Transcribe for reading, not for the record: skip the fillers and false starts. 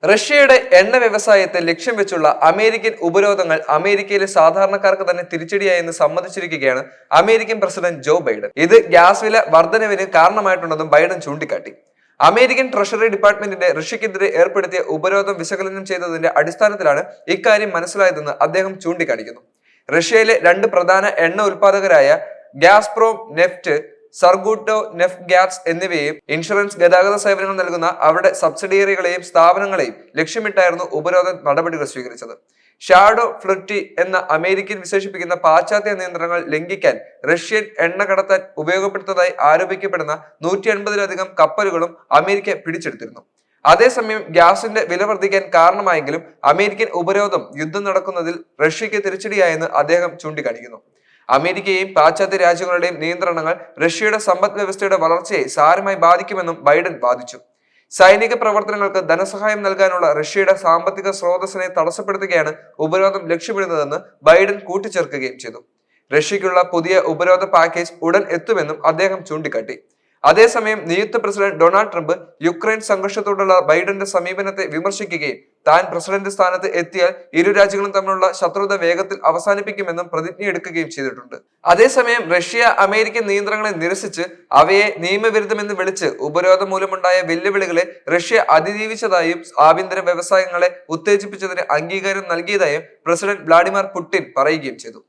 റഷ്യയുടെ എണ്ണ വ്യവസായത്തെ ലക്ഷ്യം വെച്ചുള്ള അമേരിക്കൻ ഉപരോധങ്ങൾ അമേരിക്കയിലെ സാധാരണക്കാർക്ക് തന്നെ തിരിച്ചടിയായെന്ന് സമ്മതിച്ചിരിക്കുകയാണ് അമേരിക്കൻ പ്രസിഡന്റ് ജോ ബൈഡൻ. ഇത് ഗ്യാസ് വില വർധനവിന് കാരണമായിട്ടുണ്ടെന്നും ബൈഡൻ ചൂണ്ടിക്കാട്ടി. അമേരിക്കൻ ട്രഷറി ഡിപ്പാർട്ട്മെന്റിന്റെ റഷ്യക്കെതിരെ ഏർപ്പെടുത്തിയ ഉപരോധം വിശകലനം ചെയ്തതിന്റെ അടിസ്ഥാനത്തിലാണ് ഇക്കാര്യം മനസ്സിലായതെന്ന് അദ്ദേഹം ചൂണ്ടിക്കാണിക്കുന്നു. റഷ്യയിലെ രണ്ട് പ്രധാന എണ്ണ ഉൽപാദകരായ ഗാസ്പ്രോം നെഫ്റ്റ്, സർഗൂട്ടോ നെഫ്റ്റ് ഗ്യാസ് എന്നിവയെയും ഇൻഷുറൻസ്, ഗതാഗത സേവനങ്ങൾ നൽകുന്ന അവരുടെ സബ്സിഡിയറികളെയും സ്ഥാപനങ്ങളെയും ലക്ഷ്യമിട്ടായിരുന്നു ഉപരോധ നടപടികൾ സ്വീകരിച്ചത്. ഷാഡോ ഫ്ലിറ്റി എന്ന അമേരിക്കൻ വിശേഷിപ്പിക്കുന്ന പാശ്ചാത്യ നിയന്ത്രണങ്ങൾ ലംഘിക്കാൻ റഷ്യൻ എണ്ണ കടത്താൻ ഉപയോഗപ്പെടുത്തതായി ആരോപിക്കപ്പെടുന്ന 150-ലധികം കപ്പലുകളും അമേരിക്ക പിടിച്ചെടുത്തിരുന്നു. അതേസമയം ഗ്യാസിന്റെ വില വർദ്ധിക്കാൻ കാരണമായെങ്കിലും അമേരിക്കൻ ഉപരോധം യുദ്ധം നടക്കുന്നതിൽ റഷ്യക്ക് തിരിച്ചടിയായെന്ന് അദ്ദേഹം ചൂണ്ടിക്കാണിക്കുന്നു. അമേരിക്കയെയും പാശ്ചാത്യ രാജ്യങ്ങളുടെയും നിയന്ത്രണങ്ങൾ റഷ്യയുടെ സമ്പദ് വ്യവസ്ഥയുടെ വളർച്ചയെ സാരമായി ബാധിക്കുമെന്നും ബൈഡൻ വാദിച്ചു. സൈനിക പ്രവർത്തനങ്ങൾക്ക് ധനസഹായം നൽകാനുള്ള റഷ്യയുടെ സാമ്പത്തിക സ്രോതസ്സിനെ തടസ്സപ്പെടുത്തുകയാണ് ഉപരോധം ലക്ഷ്യമിടുന്നതെന്ന് ബൈഡൻ കൂട്ടിച്ചേർക്കുകയും ചെയ്തു. റഷ്യയ്ക്കുള്ള പുതിയ ഉപരോധ പാക്കേജ് ഉടൻ എത്തുമെന്നും അദ്ദേഹം ചൂണ്ടിക്കാട്ടി. അതേസമയം നിയുക്ത പ്രസിഡന്റ് ഡൊണാൾഡ് ട്രംപ് യുക്രൈൻ സംഘർഷത്തോടുള്ള ബൈഡന്റെ സമീപനത്തെ വിമർശിക്കുകയും താൻ പ്രസിഡന്റ് സ്ഥാനത്ത് എത്തിയാൽ ഇരു രാജ്യങ്ങളും തമ്മിലുള്ള ശത്രുത വേഗത്തിൽ അവസാനിപ്പിക്കുമെന്നും പ്രതിജ്ഞയെടുക്കുകയും ചെയ്തിട്ടുണ്ട്. അതേസമയം റഷ്യ അമേരിക്കൻ നിയന്ത്രണങ്ങളെ നിരസിച്ച് അവയെ നിയമവിരുദ്ധമെന്ന് വിളിച്ച് ഉപരോധം മൂലമുണ്ടായ വെല്ലുവിളികളെ റഷ്യ അതിജീവിച്ചതായും ആഭ്യന്തര വ്യവസായങ്ങളെ ഉത്തേജിപ്പിച്ചതിന് അംഗീകാരം നൽകിയതായും പ്രസിഡന്റ് വ്ളാഡിമിർ പുടിൻ പറയുകയും ചെയ്തു.